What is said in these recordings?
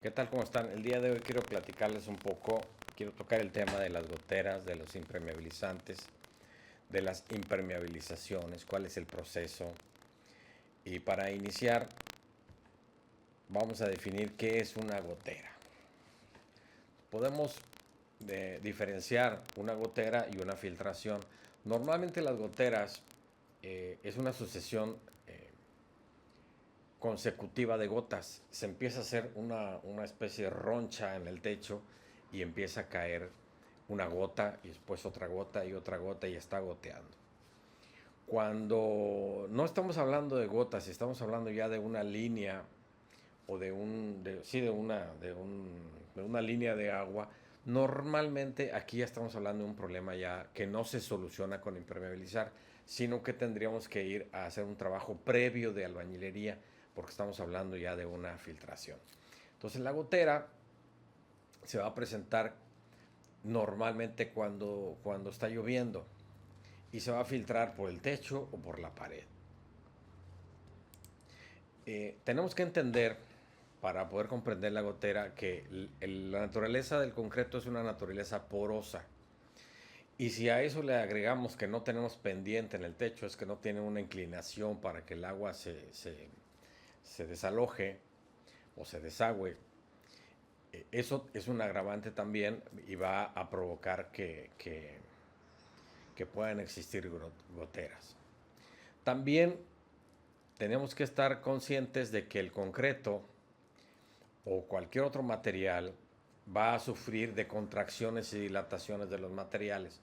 ¿Qué tal? ¿Cómo están? El día de hoy quiero platicarles un poco, quiero tocar el tema de las goteras, de los impermeabilizantes, de las impermeabilizaciones, cuál es el proceso. Y para iniciar, vamos a definir qué es una gotera. Podemos diferenciar una gotera y una filtración. Normalmente las goteras es una sucesión consecutiva de gotas. Se empieza a hacer una especie de roncha en el techo y empieza a caer una gota y después otra gota y está goteando. Cuando no estamos hablando de gotas, estamos hablando ya de una línea o de una línea de agua. Normalmente aquí ya estamos hablando de un problema ya que no se soluciona con impermeabilizar, sino que tendríamos que ir a hacer un trabajo previo de albañilería porque estamos hablando ya de una filtración. Entonces la gotera se va a presentar normalmente cuando está lloviendo y se va a filtrar por el techo o por la pared. Tenemos que entender, para poder comprender la gotera, que la naturaleza del concreto es una naturaleza porosa. Y si a eso le agregamos que no tenemos pendiente en el techo, es que no tiene una inclinación para que el agua se desaloje o se desagüe, eso es un agravante también y va a provocar que puedan existir goteras. También tenemos que estar conscientes de que el concreto o cualquier otro material va a sufrir de contracciones y dilataciones de los materiales.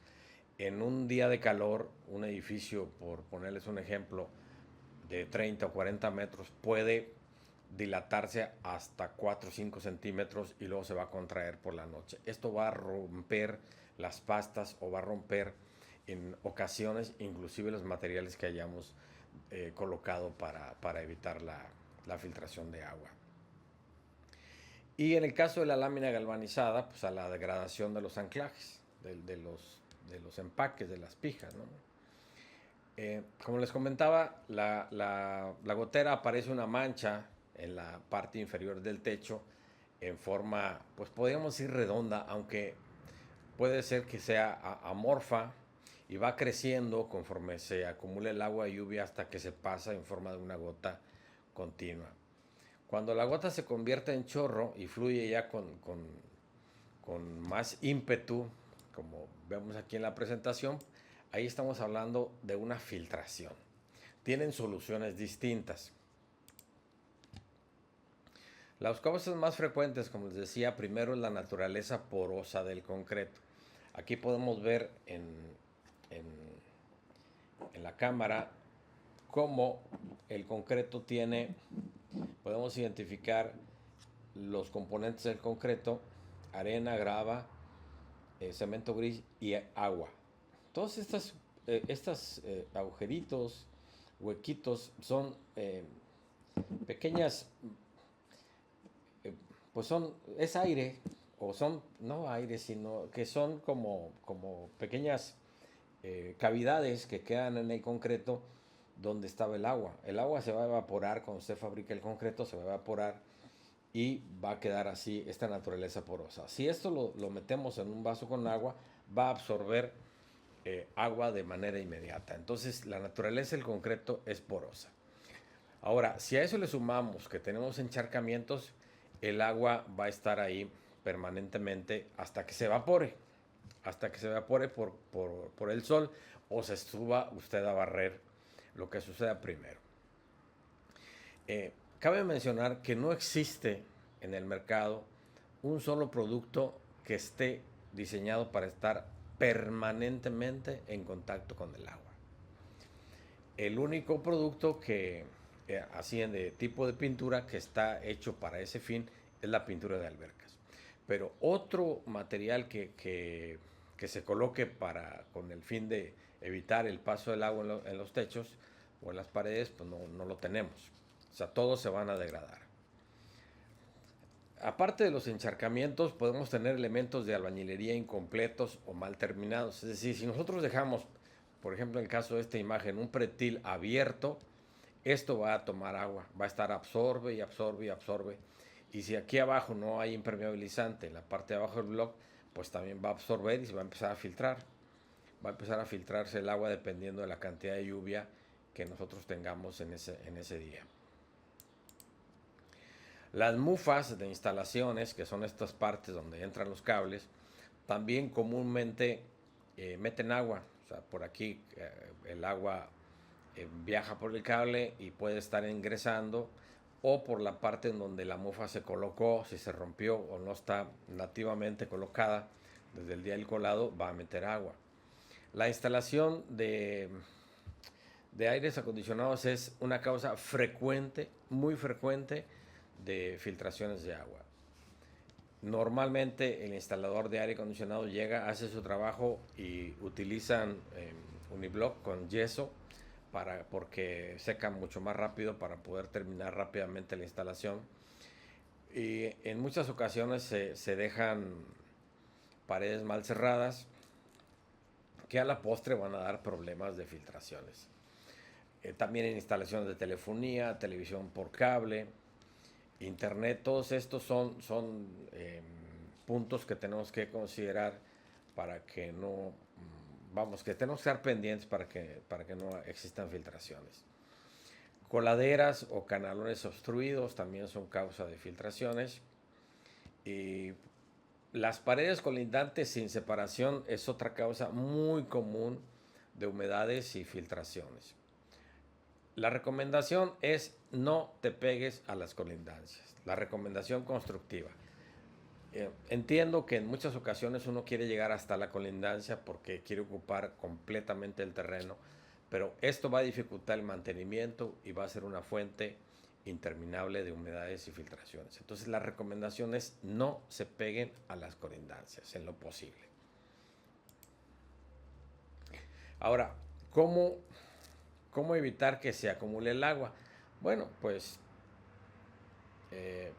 En un día de calor, un edificio, por ponerles un ejemplo, de 30 o 40 metros puede dilatarse hasta 4 o 5 centímetros y luego se va a contraer por la noche. Esto va a romper las pastas o va a romper en ocasiones inclusive los materiales que hayamos colocado para evitar la filtración de agua. Y en el caso de la lámina galvanizada, pues a la degradación de los anclajes, de los empaques, de las pijas, ¿no? Como les comentaba, la gotera aparece una mancha en la parte inferior del techo en forma, pues podríamos decir redonda, aunque puede ser que sea amorfa y va creciendo conforme se acumula el agua de lluvia hasta que se pasa en forma de una gota continua. Cuando la gota se convierte en chorro y fluye ya con más ímpetu, como vemos aquí en la presentación, ahí estamos hablando de una filtración. Tienen soluciones distintas. Las causas más frecuentes, como les decía, primero es la naturaleza porosa del concreto. Aquí podemos ver en, en la cámara cómo el concreto tiene, podemos identificar los componentes del concreto: arena, grava, cemento gris y agua. Todos estos agujeritos, huequitos, son pequeñas, pues es aire, o son, no aire, sino que son como pequeñas cavidades que quedan en el concreto donde estaba el agua. El agua se va a evaporar cuando usted fabrica el concreto, se va a evaporar y va a quedar así esta naturaleza porosa. Si esto lo metemos en un vaso con agua, va a absorber agua de manera inmediata. Entonces la naturaleza del concreto es porosa. Ahora, si a eso le sumamos que tenemos encharcamientos, el agua va a estar ahí permanentemente hasta que se evapore por el sol o se suba usted a barrer, lo que suceda primero. Cabe mencionar que no existe en el mercado un solo producto que esté diseñado para estar permanentemente en contacto con el agua. El único producto que así de tipo de pintura que está hecho para ese fin es la pintura de albercas. Pero otro material que se coloque con el fin de evitar el paso del agua en los techos o en las paredes, pues no lo tenemos. O sea, todos se van a degradar. Aparte de los encharcamientos, podemos tener elementos de albañilería incompletos o mal terminados. Es decir, si nosotros dejamos, por ejemplo, en el caso de esta imagen, un pretil abierto, esto va a tomar agua, va a estar absorbe y absorbe y absorbe. Y si aquí abajo no hay impermeabilizante, en la parte de abajo del bloque, pues también va a absorber y se va a empezar a filtrar. Va a empezar a filtrarse el agua dependiendo de la cantidad de lluvia que nosotros tengamos en ese día. Las mufas de instalaciones, que son estas partes donde entran los cables, también comúnmente meten agua. O sea, por aquí el agua viaja por el cable y puede estar ingresando, o por la parte en donde la mufa se colocó, si se rompió o no está nativamente colocada desde el día del colado, va a meter agua. La instalación de aires acondicionados es una causa frecuente, muy frecuente, de filtraciones de agua. Normalmente el instalador de aire acondicionado llega, hace su trabajo y utilizan uniblock con yeso porque seca mucho más rápido para poder terminar rápidamente la instalación. Y en muchas ocasiones se dejan paredes mal cerradas que a la postre van a dar problemas de filtraciones. También en instalaciones de telefonía, televisión por cable, internet, todos estos son puntos que tenemos que considerar para que no, que tenemos que estar pendientes para que no existan filtraciones. Coladeras o canalones obstruidos también son causa de filtraciones. Y las paredes colindantes sin separación es otra causa muy común de humedades y filtraciones. La recomendación es no te pegues a las colindancias. La recomendación constructiva. Entiendo que en muchas ocasiones uno quiere llegar hasta la colindancia porque quiere ocupar completamente el terreno, pero esto va a dificultar el mantenimiento y va a ser una fuente interminable de humedades y filtraciones. Entonces la recomendación es no se peguen a las colindancias en lo posible. Ahora, ¿cómo evitar que se acumule el agua? Bueno, pues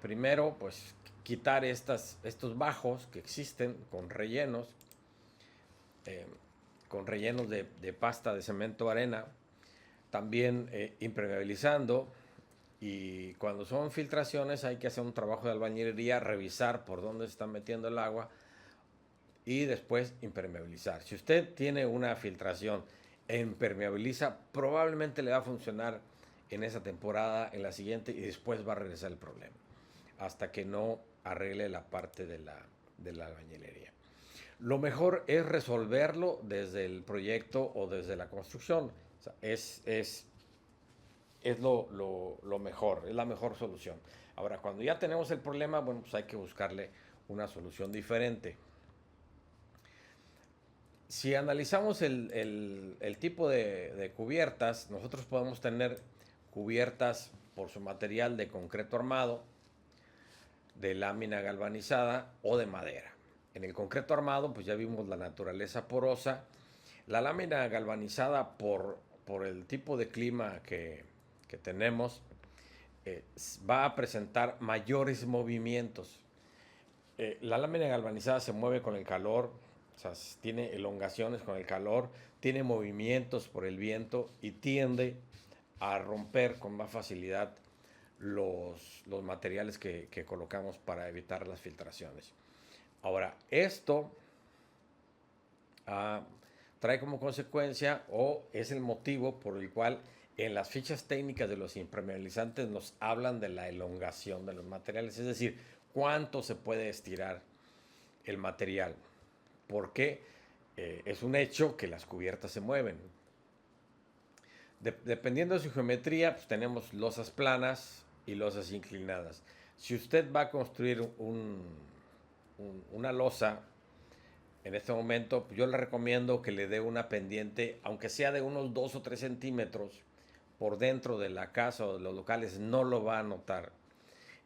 primero, pues quitar estos bajos que existen con rellenos de pasta de cemento arena, también impermeabilizando. Y cuando son filtraciones hay que hacer un trabajo de albañilería, revisar por dónde se está metiendo el agua y después impermeabilizar. Si usted tiene una filtración e impermeabiliza, probablemente le va a funcionar en esa temporada, en la siguiente, y después va a regresar el problema hasta que no arregle la parte de la albañilería. Lo mejor es resolverlo desde el proyecto o desde la construcción. O sea, es lo mejor, es la mejor solución. Ahora, cuando ya tenemos el problema, bueno, pues hay que buscarle una solución diferente. Si analizamos el tipo de cubiertas, nosotros podemos tener cubiertas por su material de concreto armado, de lámina galvanizada o de madera. En el concreto armado, pues ya vimos la naturaleza porosa. La lámina galvanizada, por el tipo de clima que tenemos, va a presentar mayores movimientos. La lámina galvanizada se mueve con el calor, o sea, tiene elongaciones con el calor, tiene movimientos por el viento y tiende a romper con más facilidad los materiales que colocamos para evitar las filtraciones. Ahora, esto trae como consecuencia o es el motivo por el cual en las fichas técnicas de los impermeabilizantes nos hablan de la elongación de los materiales, es decir, cuánto se puede estirar el material, porque es un hecho que las cubiertas se mueven. Dependiendo de su geometría, pues tenemos losas planas y losas inclinadas. Si usted va a construir una losa, en este momento yo le recomiendo que le dé una pendiente, aunque sea de unos 2 o 3 centímetros, por dentro de la casa o de los locales, no lo va a notar.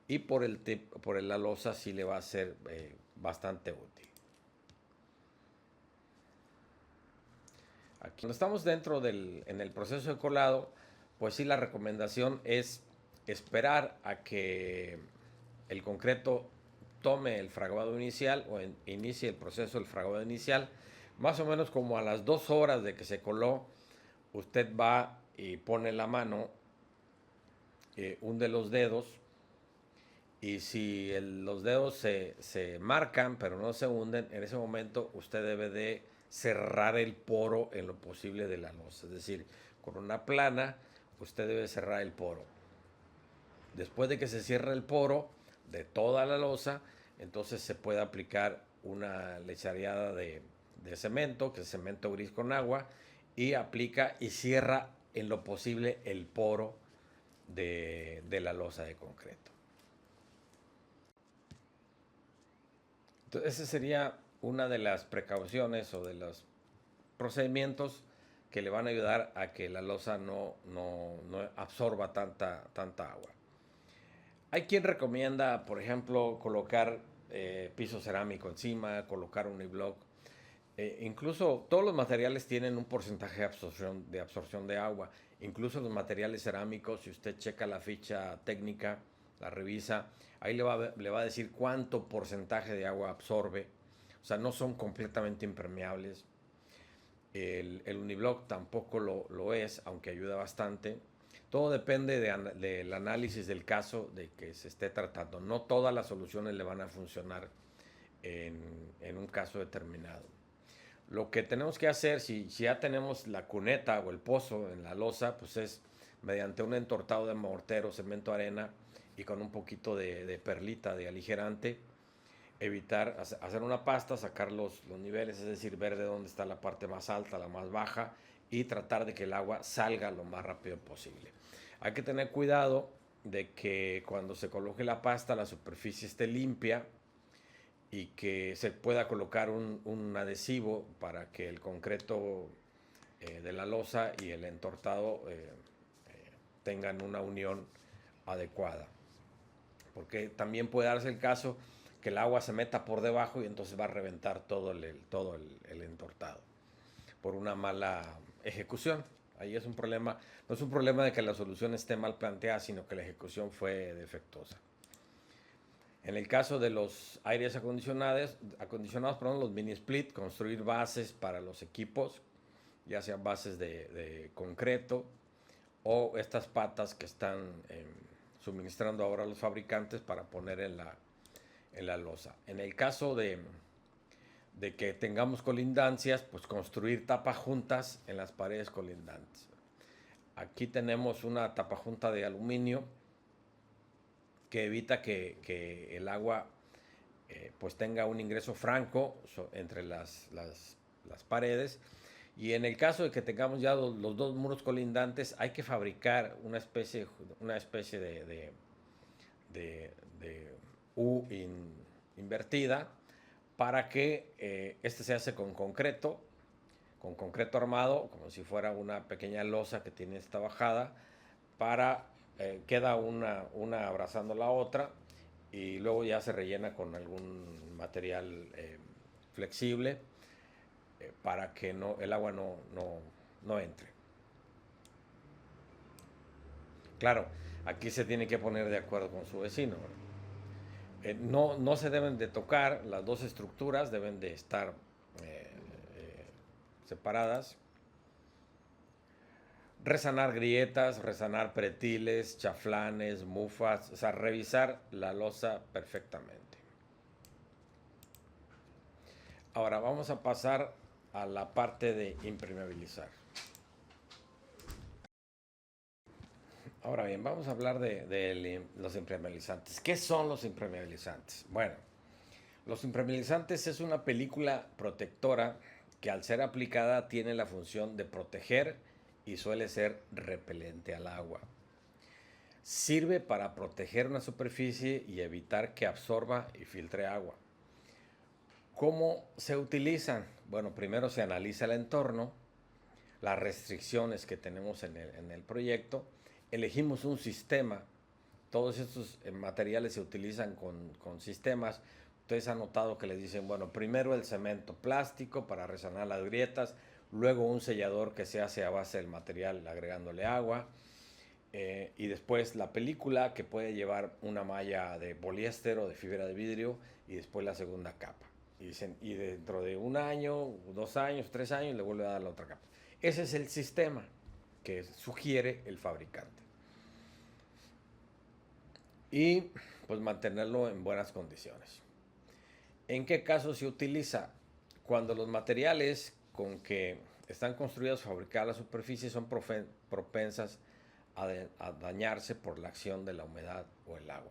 Y por la losa sí le va a ser bastante útil. Aquí, cuando estamos en el proceso de colado, pues sí, la recomendación es esperar a que el concreto tome el fraguado inicial o inicie el proceso del fraguado inicial. Más o menos como a las 2 horas de que se coló, usted va y pone la mano, hunde los dedos Y si los dedos se marcan pero no se hunden, en ese momento usted debe de cerrar el poro en lo posible de la losa. Es decir, con una plana usted debe cerrar el poro. Después de que se cierre el poro de toda la losa, entonces se puede aplicar una lechareada de cemento, que es cemento gris con agua, y aplica y cierra en lo posible el poro de la losa de concreto. Entonces, esa sería una de las precauciones o de los procedimientos que le van a ayudar a que la losa no absorba tanta agua. Hay quien recomienda, por ejemplo, colocar piso cerámico encima, colocar un uniblock. Incluso todos los materiales tienen un porcentaje de absorción de agua. Incluso los materiales cerámicos, si usted checa la ficha técnica, la revisa, ahí le va a decir cuánto porcentaje de agua absorbe. O sea, no son completamente impermeables. El uniblock tampoco lo es, aunque ayuda bastante. Todo depende del análisis del caso de que se esté tratando. No todas las soluciones le van a funcionar en un caso determinado. Lo que tenemos que hacer, si ya tenemos la cuneta o el pozo en la losa, pues es mediante un entortado de mortero, cemento, arena y con un poquito de perlita de aligerante, evitar hacer una pasta, sacar los niveles, es decir, ver de dónde está la parte más alta, la más baja, y tratar de que el agua salga lo más rápido posible. Hay que tener cuidado de que cuando se coloque la pasta la superficie esté limpia y que se pueda colocar un adhesivo para que el concreto de la losa y el entortado tengan una unión adecuada. Porque también puede darse el caso que el agua se meta por debajo y entonces va a reventar todo el entortado por una mala ejecución. Ahí es un problema, no es un problema de que la solución esté mal planteada, sino que la ejecución fue defectuosa. En el caso de los aires acondicionados, los mini split, construir bases para los equipos, ya sean bases de concreto o estas patas que están suministrando ahora los fabricantes para poner en la losa. En el caso de que tengamos colindancias, pues construir tapajuntas en las paredes colindantes. Aquí tenemos una tapajunta de aluminio que evita que el agua pues tenga un ingreso franco entre las paredes. Y en el caso de que tengamos ya los dos muros colindantes, hay que fabricar una especie de U invertida para que este se hace con concreto armado, como si fuera una pequeña losa que tiene esta bajada, queda una abrazando la otra y luego ya se rellena con algún material flexible para que el agua no entre. Claro, aquí se tiene que poner de acuerdo con su vecino. No se deben de tocar, las dos estructuras deben de estar separadas. Resanar grietas, resanar pretiles, chaflanes, mufas, o sea, revisar la losa perfectamente. Ahora vamos a pasar a la parte de impermeabilizar. Ahora bien, vamos a hablar de los impermeabilizantes. ¿Qué son los impermeabilizantes? Bueno, los impermeabilizantes es una película protectora que al ser aplicada tiene la función de proteger y suele ser repelente al agua. Sirve para proteger una superficie y evitar que absorba y filtre agua. ¿Cómo se utilizan? Bueno, primero se analiza el entorno, las restricciones que tenemos en el proyecto, elegimos un sistema. Todos estos materiales se utilizan con sistemas. Ustedes han notado que les dicen, bueno, primero el cemento plástico para resanar las grietas, luego un sellador que se hace a base del material agregándole agua, y después la película que puede llevar una malla de poliéster o de fibra de vidrio y después la segunda capa. Y dentro de 1 año, 2 años, 3 años le vuelve a dar la otra capa. Ese es el sistema que sugiere el fabricante. Y pues mantenerlo en buenas condiciones. ¿En qué caso se utiliza? Cuando los materiales con que están construidas o fabricadas las superficies son propensas a dañarse por la acción de la humedad o el agua.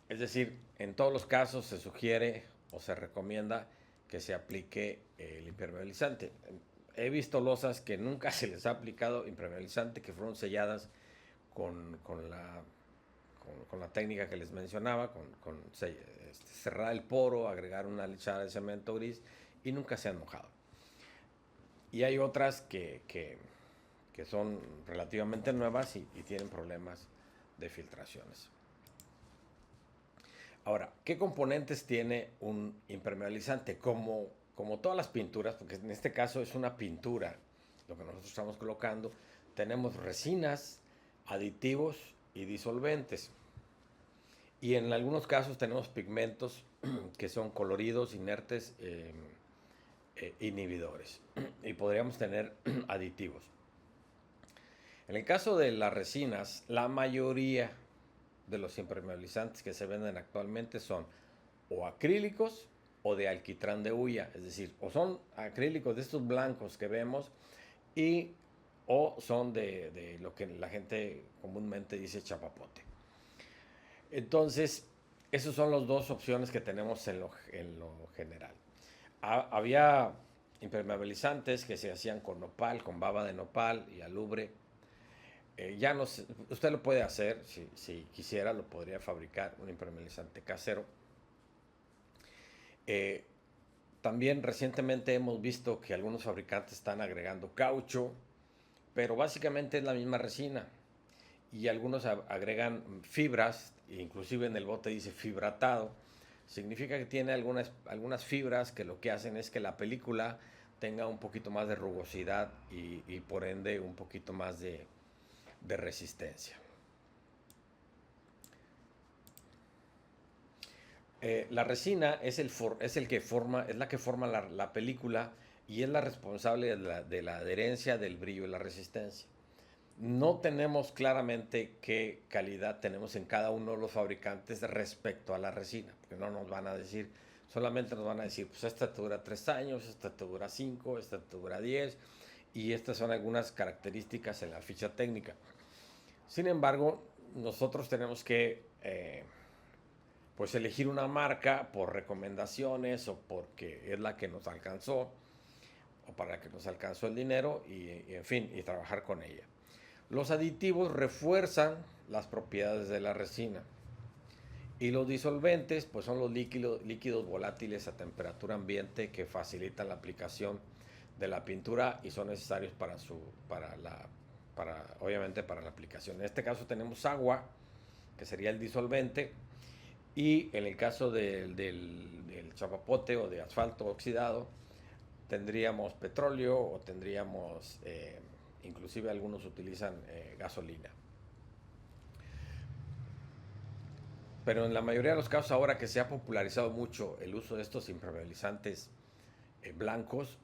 Es decir, en todos los casos se sugiere o se recomienda que se aplique el impermeabilizante. He visto losas que nunca se les ha aplicado impermeabilizante, que fueron selladas con la técnica que les mencionaba, cerrar el poro, agregar una lichada de cemento gris y nunca se han mojado. Y hay otras que son relativamente nuevas y tienen problemas de filtraciones. Ahora, ¿qué componentes tiene un impermeabilizante? Como todas las pinturas, porque en este caso es una pintura, lo que nosotros estamos colocando, tenemos resinas, aditivos y disolventes. Y en algunos casos tenemos pigmentos que son coloridos, inertes, inhibidores. Y podríamos tener aditivos. En el caso de las resinas, la mayoría de los impermeabilizantes que se venden actualmente son o acrílicos o de alquitrán de hulla, es decir, o son acrílicos de estos blancos que vemos o son de lo que la gente comúnmente dice chapapote. Entonces, esas son las dos opciones que tenemos en lo general. Había impermeabilizantes que se hacían con nopal, con baba de nopal y alubre. Ya no sé, usted lo puede hacer, si quisiera, lo podría fabricar un impermeabilizante casero. También recientemente hemos visto que algunos fabricantes están agregando caucho, pero básicamente es la misma resina. Y algunos agregan fibras, inclusive en el bote dice fibratado. Significa que tiene algunas fibras que lo que hacen es que la película tenga un poquito más de rugosidad y por ende un poquito más de resistencia. La resina es la que forma la película y es la responsable de la adherencia, del brillo y la resistencia. No tenemos claramente qué calidad tenemos en cada uno de los fabricantes respecto a la resina, porque no nos van a decir, solamente nos van a decir, pues esta te dura 3 años, esta te dura 5, esta te dura 10, y estas son algunas características en la ficha técnica. Sin embargo, nosotros tenemos que pues elegir una marca por recomendaciones o porque es la que nos alcanzó o para la que nos alcanzó el dinero y en fin, y trabajar con ella. Los aditivos refuerzan las propiedades de la resina y los disolventes pues son los líquidos volátiles a temperatura ambiente que facilitan la aplicación de la pintura y son necesarios obviamente para la aplicación. En este caso tenemos agua, que sería el disolvente, y en el caso del chapapote o de asfalto oxidado tendríamos petróleo o tendríamos inclusive algunos utilizan gasolina. Pero en la mayoría de los casos, ahora que se ha popularizado mucho el uso de estos impermeabilizantes blancos,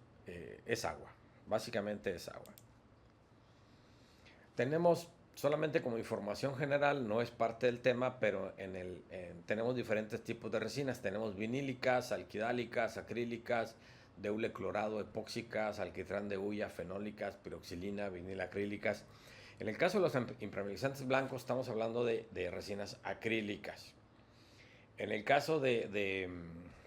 es agua. Básicamente es agua. Tenemos, solamente como información general, no es parte del tema, pero tenemos diferentes tipos de resinas. Tenemos vinílicas, alquidálicas, acrílicas, de hule clorado, epóxicas, alquitrán de hulla, fenólicas, piroxilina, vinilacrílicas. En el caso de los impermeabilizantes blancos estamos hablando de resinas acrílicas. En el caso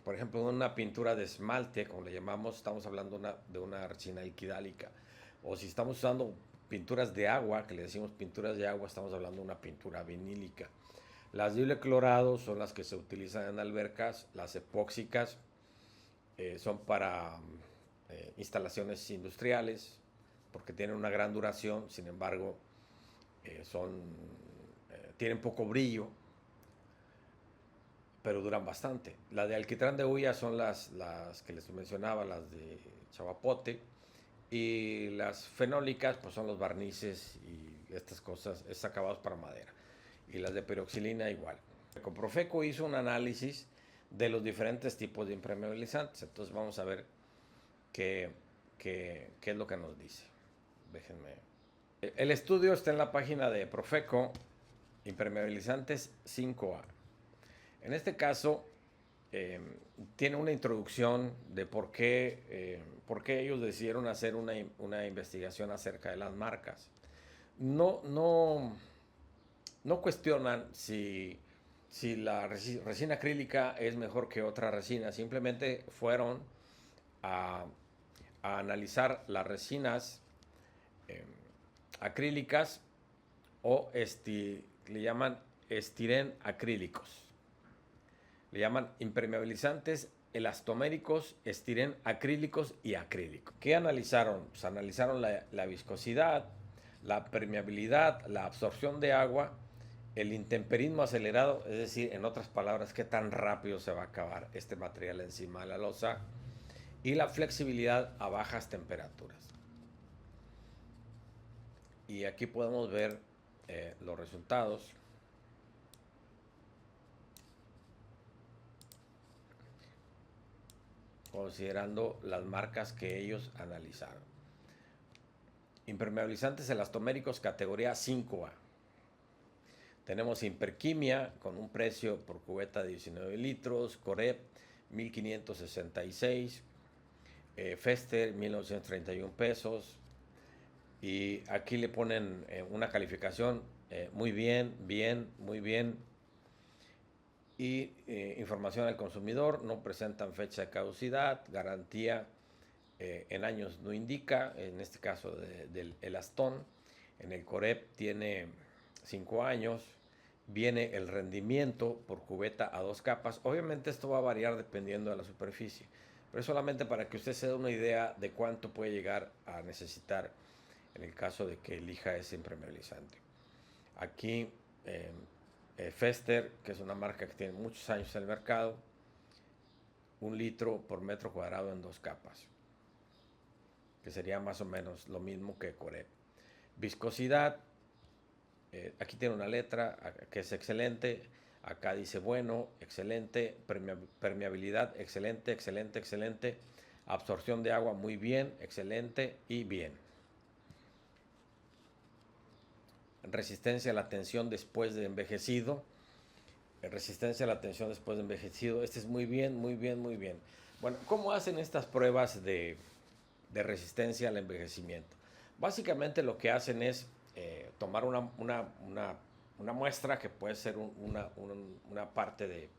por ejemplo, de una pintura de esmalte, como le llamamos, estamos hablando de una resina alquidálica. O si estamos usando pinturas de agua, que le decimos pinturas de agua, estamos hablando de una pintura vinílica. Las de hule clorado son las que se utilizan en albercas, las epóxicas son para instalaciones industriales, porque tienen una gran duración, sin embargo, tienen poco brillo, pero duran bastante. Las de alquitrán de hulla son las que les mencionaba, las de chapapote, y las fenólicas pues son los barnices y estas cosas, es acabados para madera. Y las de piroxilina igual. Profeco hizo un análisis de los diferentes tipos de impermeabilizantes. Entonces vamos a ver qué es lo que nos dice. Déjenme. El estudio está en la página de Profeco impermeabilizantes 5A. En este caso, tiene una introducción de por qué ellos decidieron hacer una investigación acerca de las marcas. No cuestionan si la resina acrílica es mejor que otra resina, simplemente fueron a, a analizar las resinas acrílicas o le llaman estirén acrílicos. Le llaman impermeabilizantes elastoméricos, estirén acrílicos y acrílico. ¿Qué analizaron? Pues analizaron la viscosidad, la permeabilidad, la absorción de agua, el intemperismo acelerado, es decir, en otras palabras, qué tan rápido se va a acabar este material encima de la losa, y la flexibilidad a bajas temperaturas. Y aquí podemos ver los resultados. Considerando las marcas que ellos analizaron. Impermeabilizantes elastoméricos categoría 5A. Tenemos Imperquimia con un precio por cubeta de 19 litros, Corep 1566, Fester 1931 pesos. Y aquí le ponen una calificación muy bien, muy bien. Y información al consumidor, no presentan fecha de caducidad, garantía en años no indica, en este caso del elastón. En el Corep tiene 5 años, viene el rendimiento por cubeta a 2 capas. Obviamente esto va a variar dependiendo de la superficie, pero es solamente para que usted se dé una idea de cuánto puede llegar a necesitar en el caso de que elija ese impermeabilizante. Aquí Fester, que es una marca que tiene muchos años en el mercado, 1 litro por metro cuadrado en 2 capas, que sería más o menos lo mismo que Corep. Viscosidad, aquí tiene una letra que es excelente, acá dice bueno, excelente, permeabilidad, excelente, excelente, excelente, absorción de agua muy bien, excelente y bien. Resistencia a la tensión después de envejecido. Resistencia a la tensión después de envejecido. Este es muy bien, muy bien, muy bien. Bueno, ¿cómo hacen estas pruebas de resistencia al envejecimiento? Básicamente lo que hacen es tomar una muestra que puede ser una parte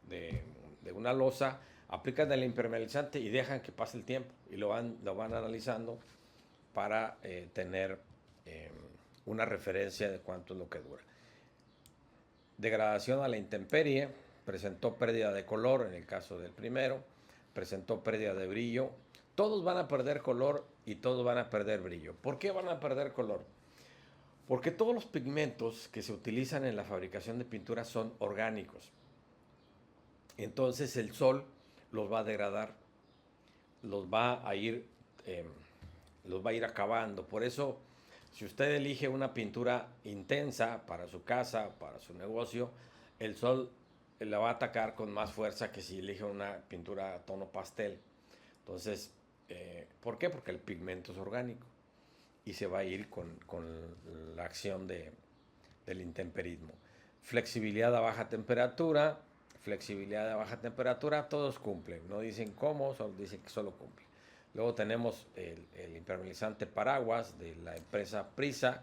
de una losa, aplican el impermeabilizante y dejan que pase el tiempo y lo van analizando para tener una referencia de cuánto es lo que dura. Degradación a la intemperie, presentó pérdida de color en el caso del primero, presentó pérdida de brillo. Todos van a perder color y todos van a perder brillo. ¿Por qué van a perder color? Porque todos los pigmentos que se utilizan en la fabricación de pinturas son orgánicos. Entonces el sol los va a degradar, los va a ir acabando. Por eso, si usted elige una pintura intensa para su casa, para su negocio, el sol la va a atacar con más fuerza que si elige una pintura a tono pastel. Entonces, ¿por qué? Porque el pigmento es orgánico y se va a ir con la acción del intemperismo. Flexibilidad a baja temperatura, todos cumplen. No dicen cómo, solo dicen que solo cumplen. Luego tenemos el impermeabilizante paraguas de la empresa Prisa,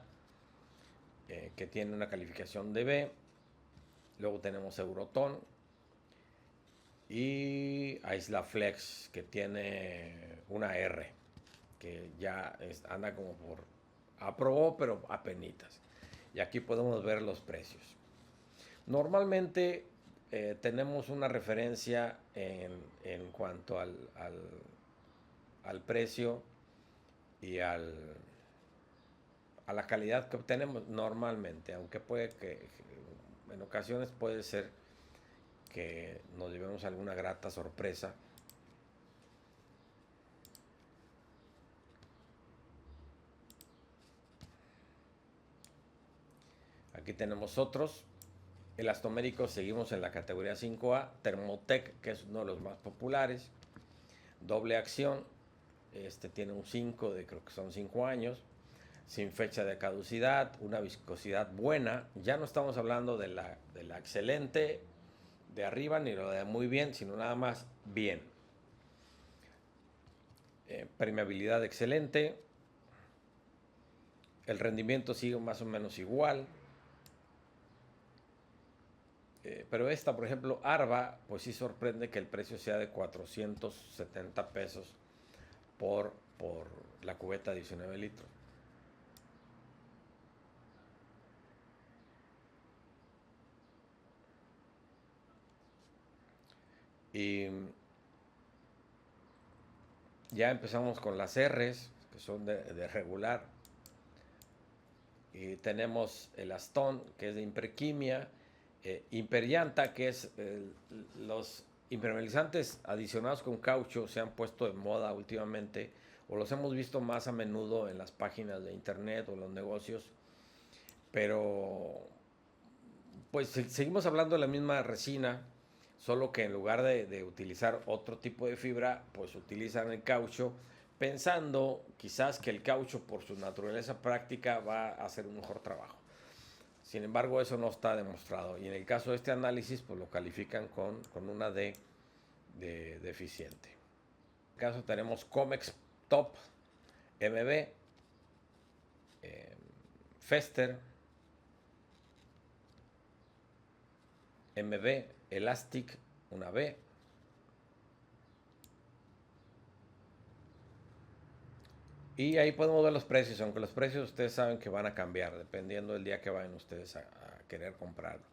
que tiene una calificación de B. Luego tenemos Euroton y Aislaflex, que tiene una R, que ya anda como por aprobó, pero apenitas. Y aquí podemos ver los precios. Normalmente tenemos una referencia en cuanto al precio y a la calidad que obtenemos normalmente, aunque puede que en ocasiones puede ser que nos llevemos alguna grata sorpresa. Aquí tenemos otros elastoméricos, seguimos en la categoría 5A, Thermotec, que es uno de los más populares, doble acción. Este tiene un 5 de creo que son 5 años. sin fecha de caducidad, una viscosidad buena. Ya no estamos hablando de la excelente de arriba ni lo de muy bien, sino nada más bien. Permeabilidad excelente. El rendimiento sigue más o menos igual. Pero esta, por ejemplo, Arba, pues sí sorprende que el precio sea de 470 pesos por la cubeta de 19 litros. Y ya empezamos con las R's, que son de regular. Y tenemos el Astón, que es de Imperquimia. Imperllanta, que es los impermeabilizantes adicionados con caucho se han puesto de moda últimamente, o los hemos visto más a menudo en las páginas de internet o en los negocios, pero pues seguimos hablando de la misma resina, solo que en lugar de utilizar otro tipo de fibra, pues utilizan el caucho, pensando quizás que el caucho por su naturaleza práctica va a hacer un mejor trabajo. Sin embargo, eso no está demostrado. Y en el caso de este análisis, pues lo califican con una D de deficiente. En el caso tenemos Comex Top, MB, Fester, MB, Elastic, una B. Y ahí podemos ver los precios, aunque los precios ustedes saben que van a cambiar dependiendo del día que vayan ustedes a querer comprarlo.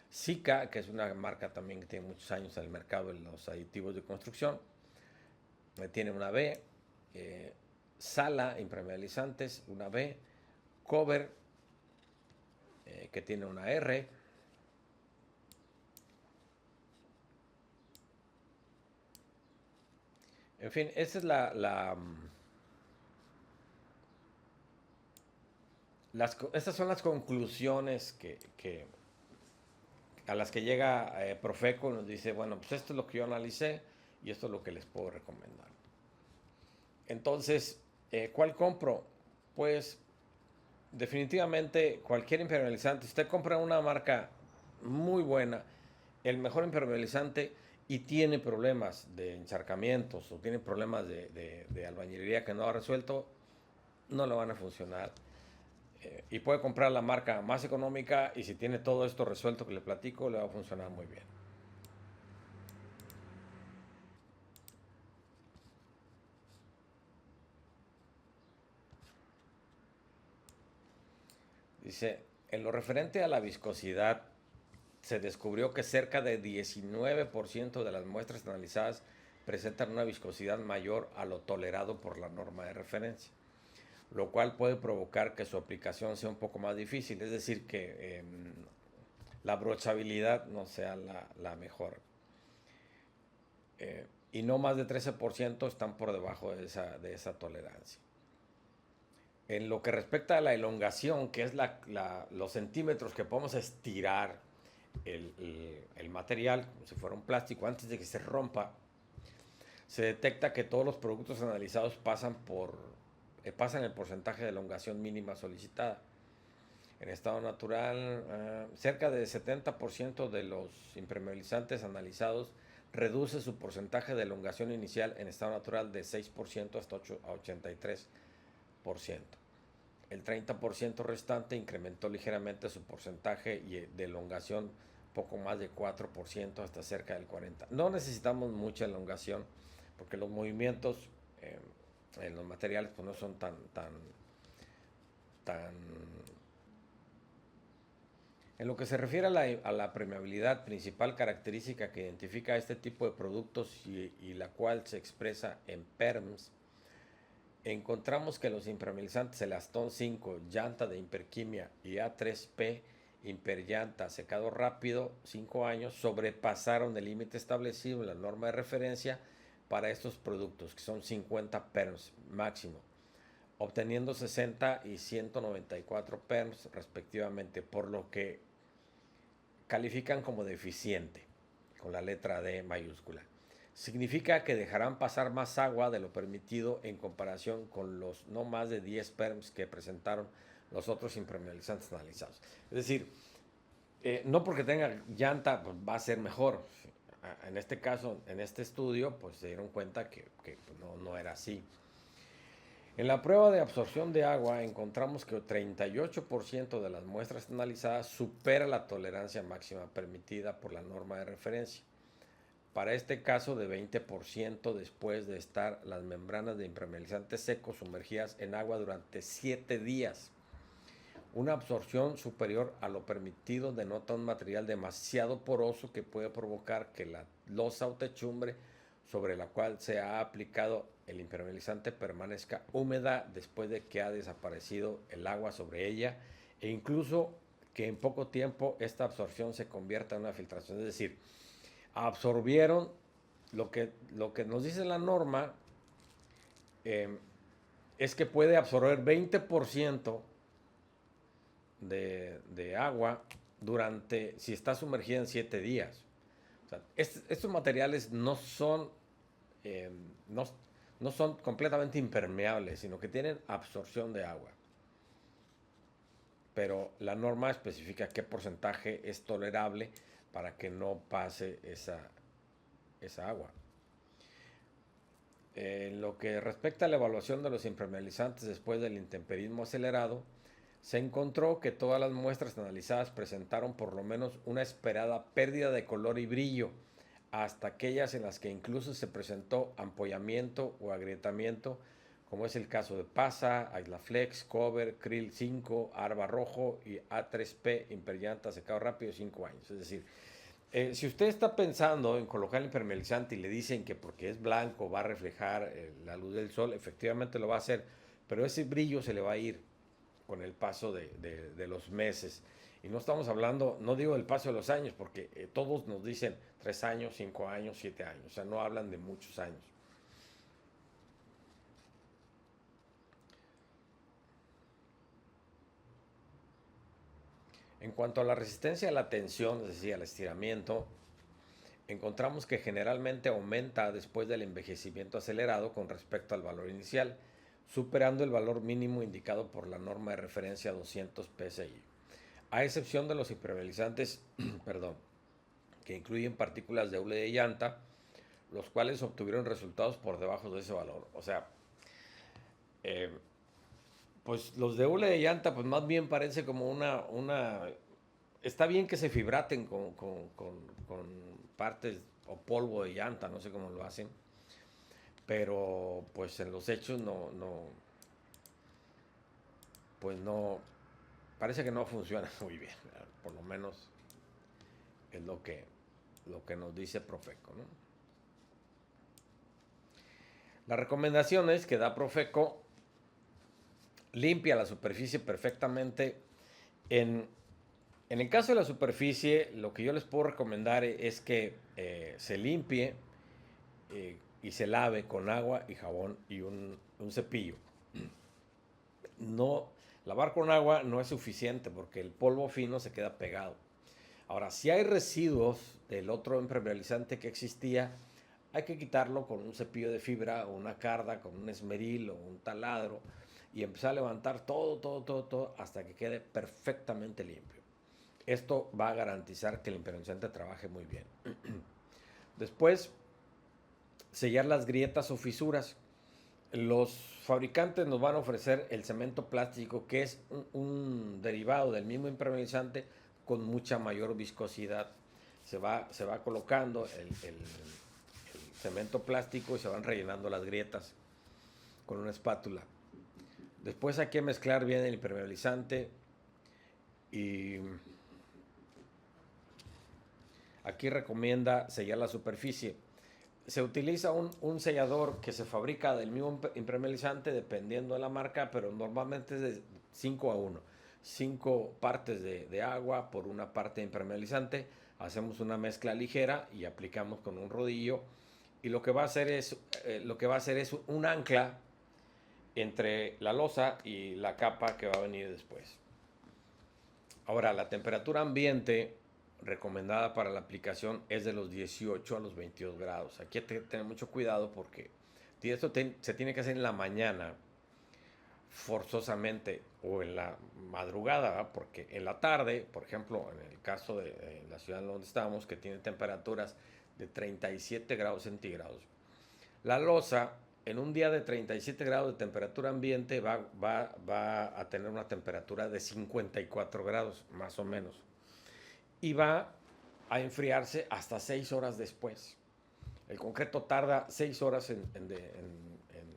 Sika, que es una marca también que tiene muchos años en el mercado de los aditivos de construcción, tiene una B. Sala, impermeabilizantes, una B. Cover, que tiene una R. En fin, esta es estas son las conclusiones a las que llega Profeco y nos dice, bueno, pues esto es lo que yo analicé y esto es lo que les puedo recomendar. Entonces, ¿cuál compro? Pues definitivamente cualquier impermeabilizante. Usted compra una marca muy buena, el mejor impermeabilizante, y tiene problemas de encharcamientos o tiene problemas de albañilería que no ha resuelto, no le van a funcionar. Y puede comprar la marca más económica y si tiene todo esto resuelto que le platico, le va a funcionar muy bien. Dice, en lo referente a la viscosidad, se descubrió que cerca de 19% de las muestras analizadas presentan una viscosidad mayor a lo tolerado por la norma de referencia, lo cual puede provocar que su aplicación sea un poco más difícil, es decir, que la brochabilidad no sea la mejor. Y no más de 13% están por debajo de esa tolerancia. En lo que respecta a la elongación, que es los centímetros que podemos estirar el material, como si fuera un plástico, antes de que se rompa, se detecta que todos los productos analizados pasan el porcentaje de elongación mínima solicitada. En estado natural, cerca del 70% de los impermeabilizantes analizados reduce su porcentaje de elongación inicial en estado natural de 6% hasta 83%. El 30% restante incrementó ligeramente su porcentaje de elongación, poco más de 4% hasta cerca del 40%. No necesitamos mucha elongación porque los movimientos en los materiales pues no son tan En lo que se refiere a la permeabilidad, principal característica que identifica este tipo de productos y la cual se expresa en PERMS, encontramos que los impermeabilizantes Elastón 5, llanta de Imperquimia y A3P, imperllanta, secado rápido, 5 años, sobrepasaron el límite establecido en la norma de referencia para estos productos, que son 50 PERMS máximo, obteniendo 60 y 194 PERMS respectivamente, por lo que califican como deficiente, con la letra D mayúscula. significa que dejarán pasar más agua de lo permitido en comparación con los no más de 10 PERMs que presentaron los otros impermeabilizantes analizados. Es decir, no porque tenga llanta pues va a ser mejor. En este caso, en este estudio, pues se dieron cuenta que no era así. En la prueba de absorción de agua encontramos que 38% de las muestras analizadas supera la tolerancia máxima permitida por la norma de referencia. Para este caso de 20% después de estar las membranas de impermeabilizante seco sumergidas en agua durante 7 días. Una absorción superior a lo permitido denota un material demasiado poroso que puede provocar que la losa o techumbre sobre la cual se ha aplicado el impermeabilizante permanezca húmeda después de que ha desaparecido el agua sobre ella e incluso que en poco tiempo esta absorción se convierta en una filtración. Es decir, absorbieron lo que nos dice la norma, es que puede absorber 20% de agua durante, si está sumergida en 7 días. O sea, estos materiales no son, no son completamente impermeables, sino que tienen absorción de agua. Pero la norma especifica qué porcentaje es tolerable para que no pase esa agua. En lo que respecta a la evaluación de los impermeabilizantes después del intemperismo acelerado, se encontró que todas las muestras analizadas presentaron por lo menos una esperada pérdida de color y brillo, hasta aquellas en las que incluso se presentó ampollamiento o agrietamiento, como es el caso de PASA, Aislaflex, Cover, Krill 5, Arba Rojo y A3P imperllanta secado rápido 5 años. Es decir, si usted está pensando en colocar el impermeabilizante y le dicen que porque es blanco va a reflejar la luz del sol, efectivamente lo va a hacer, pero ese brillo se le va a ir con el paso de los meses. Y no estamos hablando, no digo del paso de los años, porque todos nos dicen 3 años, 5 años, 7 años, o sea, no hablan de muchos años. En cuanto a la resistencia a la tensión, es decir, al estiramiento, encontramos que generalmente aumenta después del envejecimiento acelerado con respecto al valor inicial, superando el valor mínimo indicado por la norma de referencia 200 PSI, a excepción de los impermeabilizantes perdón, que incluyen partículas de hule de llanta, los cuales obtuvieron resultados por debajo de ese valor. O sea, pues los de hule de llanta, pues más bien parece como una está bien que se fibraten con partes o polvo de llanta, no sé cómo lo hacen, pero pues en los hechos pues no, parece que no funciona muy bien, por lo menos es lo que nos dice Profeco, ¿no? La recomendación es que da Profeco: limpia la superficie perfectamente. En el caso de la superficie, lo que yo les puedo recomendar es que se limpie y se lave con agua y jabón y un cepillo. No, lavar con agua no es suficiente porque el polvo fino se queda pegado. Ahora, si hay residuos del otro impermeabilizante que existía, hay que quitarlo con un cepillo de fibra o una carda, con un esmeril o un taladro y empezar a levantar todo hasta que quede perfectamente limpio. Esto va a garantizar que el impermeabilizante trabaje muy bien. Después, sellar las grietas o fisuras. Los fabricantes nos van a ofrecer el cemento plástico, que es un derivado del mismo impermeabilizante con mucha mayor viscosidad. Se va colocando el cemento plástico y se van rellenando las grietas con una espátula. Después hay que mezclar bien el impermeabilizante y aquí recomienda sellar la superficie. Se utiliza un sellador que se fabrica del mismo impermeabilizante dependiendo de la marca, pero normalmente es de 5 a 1. 5 partes de agua por una parte de impermeabilizante. Hacemos una mezcla ligera y aplicamos con un rodillo. Y lo que va a hacer es un ancla entre la losa y la capa que va a venir después. Ahora, la temperatura ambiente recomendada para la aplicación es de los 18 a los 22 grados. Aquí hay que tener mucho cuidado porque esto se tiene que hacer en la mañana forzosamente o en la madrugada, ¿verdad? Porque en la tarde, por ejemplo, en el caso de la ciudad en donde estamos, que tiene temperaturas de 37 grados centígrados, la loza en un día de 37 grados de temperatura ambiente va a tener una temperatura de 54 grados, más o menos, y va a enfriarse hasta 6 horas después. El concreto tarda 6 horas en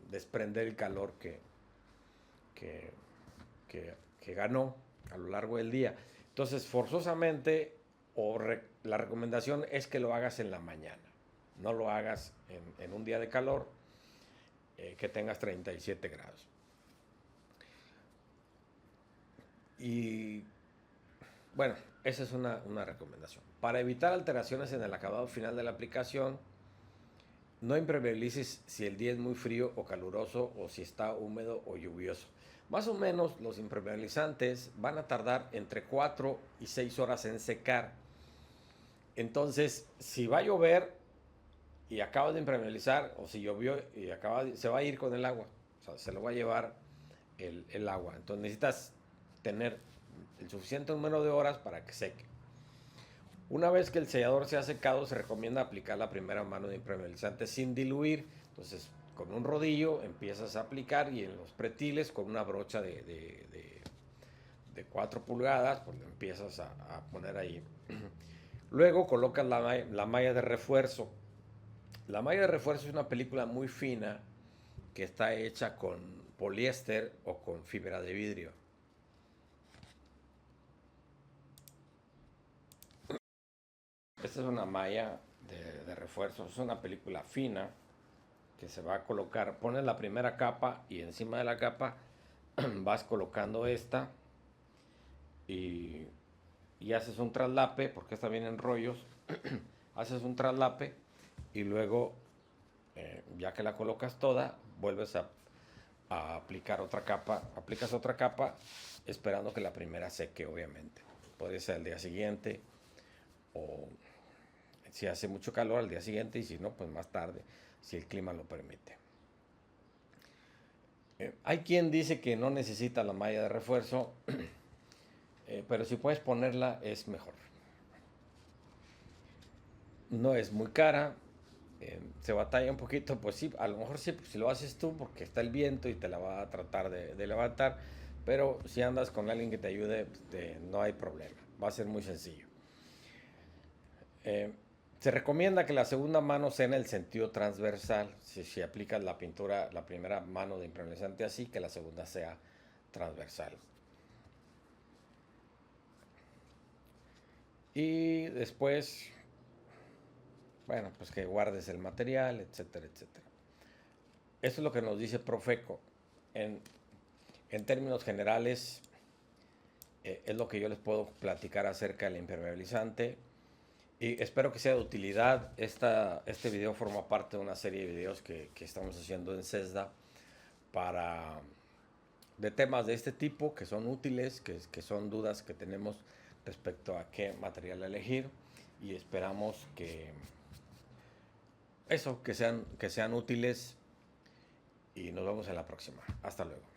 desprender el calor que, que ganó a lo largo del día. Entonces, forzosamente, la recomendación es que lo hagas en la mañana. No lo hagas en un día de calor que tengas 37 grados. Y bueno, esa es una recomendación. Para evitar alteraciones en el acabado final de la aplicación, no impermeabilices si el día es muy frío o caluroso o si está húmedo o lluvioso. Más o menos los impermeabilizantes van a tardar entre 4 y 6 horas en secar. Entonces, si va a llover y acabas de impermeabilizar, o si llovió y se va a ir con el agua, o sea, se lo va a llevar el agua. Entonces necesitas tener el suficiente número de horas para que seque. Una vez que el sellador se ha secado, se recomienda aplicar la primera mano de impermeabilizante sin diluir. Entonces, con un rodillo empiezas a aplicar y en los pretiles con una brocha de 4 pulgadas, pues lo empiezas a poner ahí. Luego colocas la malla de refuerzo. La malla de refuerzo es una película muy fina que está hecha con poliéster o con fibra de vidrio. Esta es una malla de refuerzo, es una película fina que se va a colocar. Pones la primera capa y encima de la capa vas colocando esta y haces un traslape, porque esta viene en rollos. Haces un traslape y luego, ya que la colocas toda, vuelves a aplicar otra capa. Aplicas otra capa esperando que la primera seque, obviamente. Puede ser al día siguiente o si hace mucho calor al día siguiente y si no, pues más tarde, si el clima lo permite. Hay quien dice que no necesita la malla de refuerzo, pero si puedes ponerla es mejor. No es muy cara, se batalla un poquito, pues sí, a lo mejor sí, pues si lo haces tú porque está el viento y te la va a tratar de levantar, pero si andas con alguien que te ayude, pues no hay problema, va a ser muy sencillo. Se recomienda que la segunda mano sea en el sentido transversal. Si aplicas la pintura, la primera mano de impermeabilizante así, que la segunda sea transversal. Y después, bueno, pues que guardes el material, etcétera, etcétera. Eso es lo que nos dice Profeco. En términos generales, es lo que yo les puedo platicar acerca del impermeabilizante. Y espero que sea de utilidad. Este video forma parte de una serie de videos que estamos haciendo en CESDA de temas de este tipo que son útiles, que son dudas que tenemos respecto a qué material elegir. Y esperamos que sean útiles. Y nos vemos en la próxima. Hasta luego.